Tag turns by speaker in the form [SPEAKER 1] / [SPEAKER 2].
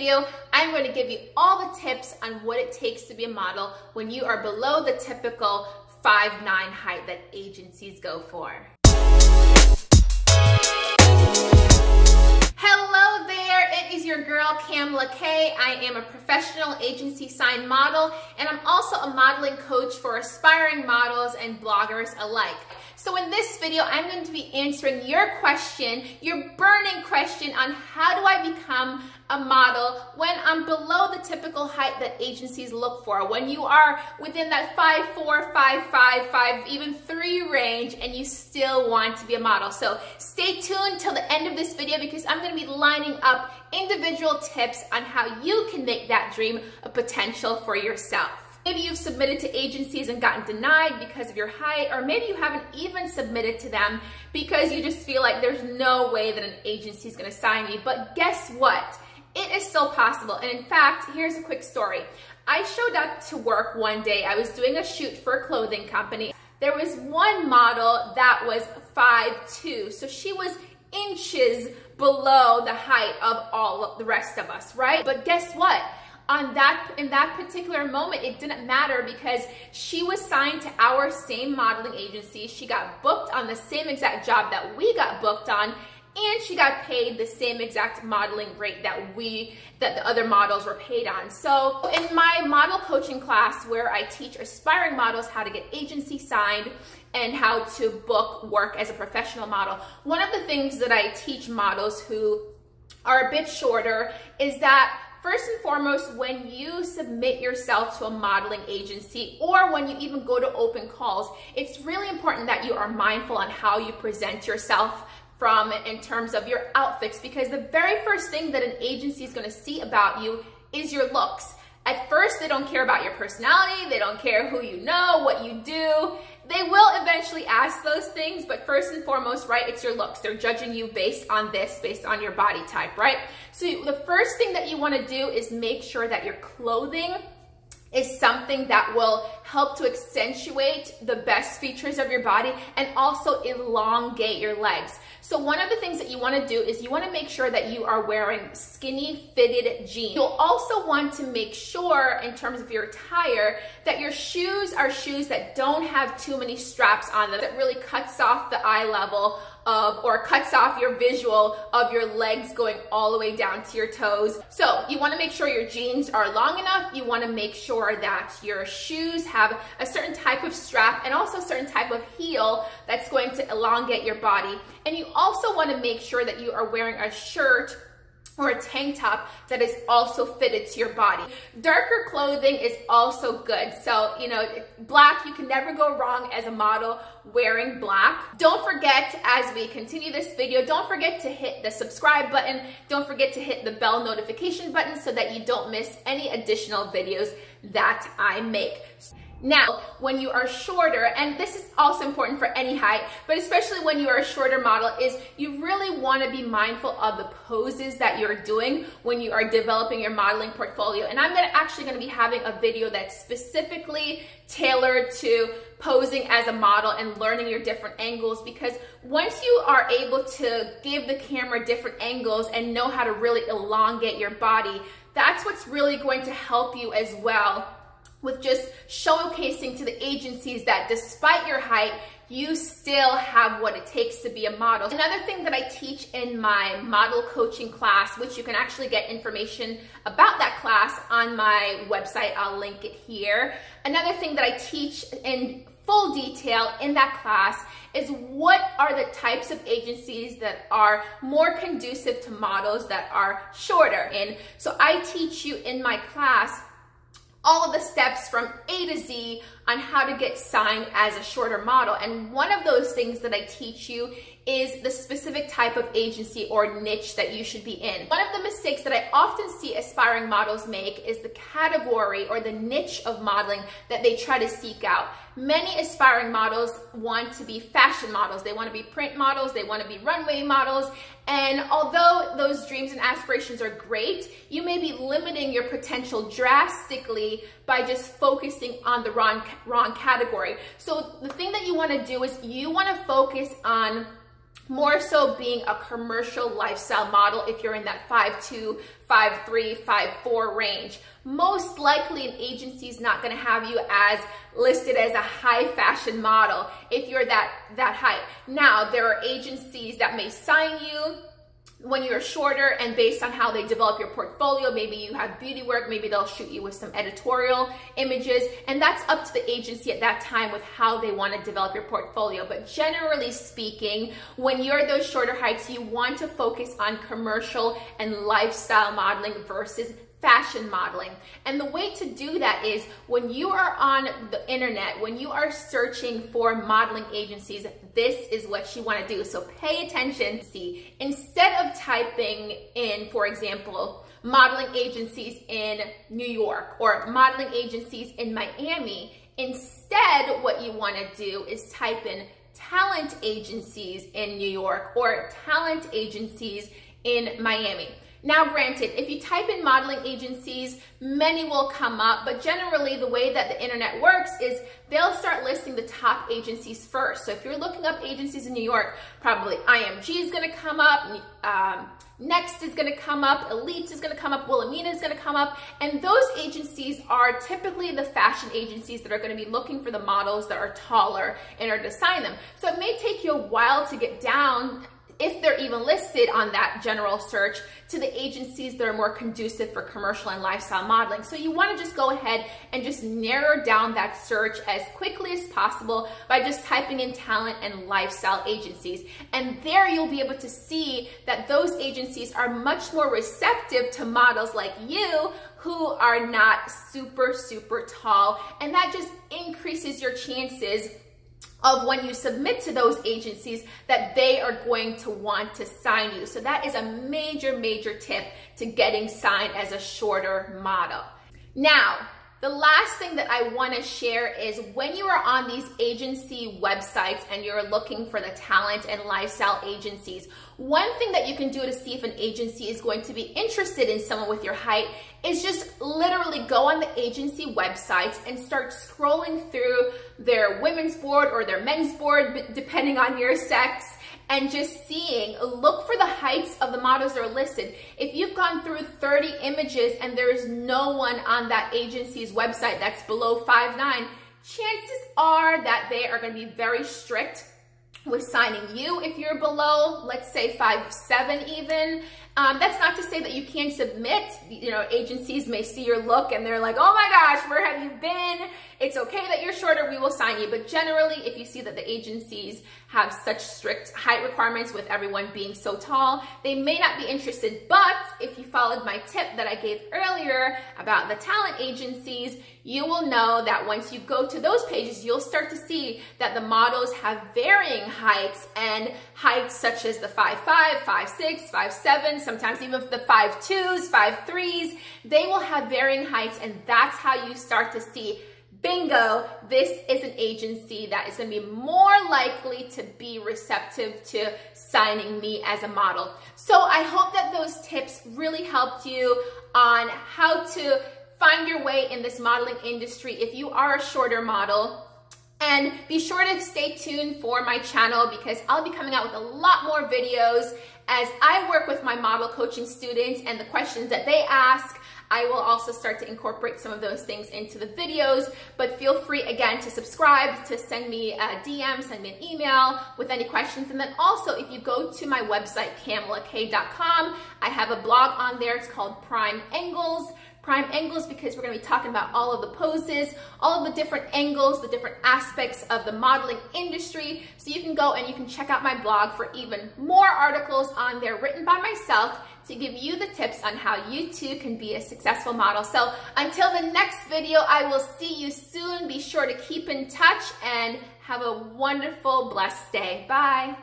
[SPEAKER 1] video, I'm going to give you all the tips on what it takes to be a model when you are below the typical 5'9" height that agencies go for. Hello there, it is your girl Kamla-Kay. I am a professional agency signed model, and I'm also a modeling coach for aspiring models and bloggers alike. So in this video, I'm going to be answering your question, your burning question on how do I become a model when I'm below the typical height that agencies look for, when you are within that 5'4", 5'5", 5, even 3 range and you still want to be a model. So stay tuned till the end of this video because I'm going to be lining up individual tips on how you can make that dream a potential for yourself. Maybe you've submitted to agencies and gotten denied because of your height, or maybe you haven't even submitted to them because you just feel like there's no way that an agency is going to sign you. But guess what? It is still possible. And in fact, here's a quick story. I showed up to work one day. I was doing a shoot for a clothing company. There was one model that was 5'2", so she was inches below the height of all of the rest of us, right? But guess what? In that particular moment, it didn't matter because she was signed to our same modeling agency. She got booked on the same exact job that we got booked on, and she got paid the same exact modeling rate that the other models were paid on. So in my model coaching class where I teach aspiring models how to get agency signed and how to book work as a professional model, one of the things that I teach models who are a bit shorter is that first and foremost, when you submit yourself to a modeling agency or when you even go to open calls, it's really important that you are mindful on how you present yourself in terms of your outfits, because the very first thing that an agency is going to see about you is your looks. At first, they don't care about your personality. They don't care who you know, what you do. They will eventually ask those things, but first and foremost, right, it's your looks. They're judging you based on this, based on your body type, right? So the first thing that you want to do is make sure that your clothing is something that will help to accentuate the best features of your body and also elongate your legs. So one of the things that you want to do is you want to make sure that you are wearing skinny fitted jeans. You'll also want to make sure in terms of your attire that your shoes are shoes that don't have too many straps on them, that really cuts off the eye level or cuts off your visual of your legs going all the way down to your toes. So you want to make sure your jeans are long enough. You want to make sure that your shoes have a certain type of strap and also a certain type of heel that's going to elongate your body. And you also want to make sure that you are wearing a shirt or a tank top that is also fitted to your body. Darker clothing is also good. So, you know, black, you can never go wrong as a model wearing black. Don't forget, as we continue this video, don't forget to hit the subscribe button. Don't forget to hit the bell notification button so that you don't miss any additional videos that I make. Now, when you are shorter, and this is also important for any height, but especially when you are a shorter model, is you really want to be mindful of the poses that you're doing when you are developing your modeling portfolio. And I'm actually going to be having a video that's specifically tailored to posing as a model and learning your different angles, because once you are able to give the camera different angles and know how to really elongate your body, that's what's really going to help you as well with just showcasing to the agencies that despite your height, you still have what it takes to be a model. Another thing that I teach in my model coaching class, which you can actually get information about that class on my website, I'll link it here. Another thing that I teach in full detail in that class is what are the types of agencies that are more conducive to models that are shorter. And so I teach you in my class all of the steps from A to Z on how to get signed as a shorter model. And one of those things that I teach you is the specific type of agency or niche that you should be in. One of the mistakes that I often see aspiring models make is the category or the niche of modeling that they try to seek out. Many aspiring models want to be fashion models. They want to be print models. They want to be runway models. And although those dreams and aspirations are great, you may be limiting your potential drastically by just focusing on the wrong category. So the thing that you want to do is you want to focus on more so being a commercial lifestyle model if you're in that 5'2", 5'3", 5'4" range. Most likely an agency is not going to have you as listed as a high fashion model if you're that height. Now, there are agencies that may sign you when you're shorter, and based on how they develop your portfolio, maybe you have beauty work, maybe they'll shoot you with some editorial images, and that's up to the agency at that time with how they want to develop your portfolio. But generally speaking, when you're those shorter heights, you want to focus on commercial and lifestyle modeling versus fashion modeling. And the way to do that is when you are on the internet, when you are searching for modeling agencies, this is what you want to do. So pay attention. See, instead of typing in, for example, modeling agencies in New York or modeling agencies in Miami, instead what you want to do is type in talent agencies in New York or talent agencies in Miami. Now, granted, if you type in modeling agencies, many will come up, but generally the way that the internet works is they'll start listing the top agencies first. So if you're looking up agencies in New York, probably IMG is going to come up, Next is going to come up, Elite is going to come up, Wilhelmina is going to come up, and those agencies are typically the fashion agencies that are going to be looking for the models that are taller in order to sign them. So it may take you a while to get down, if they're even listed on that general search, to the agencies that are more conducive for commercial and lifestyle modeling. So you want to just go ahead and just narrow down that search as quickly as possible by just typing in talent and lifestyle agencies. And there you'll be able to see that those agencies are much more receptive to models like you who are not super, super tall. And that just increases your chances of when you submit to those agencies that they are going to want to sign you. So that is a major, major tip to getting signed as a shorter model. Now, the last thing that I want to share is when you are on these agency websites and you're looking for the talent and lifestyle agencies, one thing that you can do to see if an agency is going to be interested in someone with your height is just literally go on the agency websites and start scrolling through their women's board or their men's board, depending on your sex, and just seeing, look for the heights of the models that are listed. If you've gone through 30 images and there is no one on that agency's website that's below 5'9", chances are that they are going to be very strict with signing you if you're below, let's say 5'7" even. That's not to say that you can't submit. You know, agencies may see your look and they're like, oh my gosh, where have you been? It's okay that you're shorter, we will sign you. But generally, if you see that the agencies have such strict height requirements with everyone being so tall, they may not be interested. But if you followed my tip that I gave earlier about the talent agencies, you will know that once you go to those pages, you'll start to see that the models have varying heights, and heights such as the 5'5", 5'6", 5'7", sometimes even the 5'2s", 5'3s", they will have varying heights, and that's how you start to see, bingo, this is an agency that is going to be more likely to be receptive to signing me as a model. So I hope that those tips really helped you on how to find your way in this modeling industry if you are a shorter model. And be sure to stay tuned for my channel because I'll be coming out with a lot more videos as I work with my model coaching students and the questions that they ask. I will also start to incorporate some of those things into the videos, but feel free again to subscribe, to send me a DM, send me an email with any questions. And then also if you go to my website, Kamla-Kay.com, I have a blog on there. It's called Prime Angles. Prime angles because we're going to be talking about all of the poses, all of the different angles, the different aspects of the modeling industry. So you can go and you can check out my blog for even more articles on there written by myself to give you the tips on how you too can be a successful model. So until the next video, I will see you soon. Be sure to keep in touch and have a wonderful, blessed day. Bye.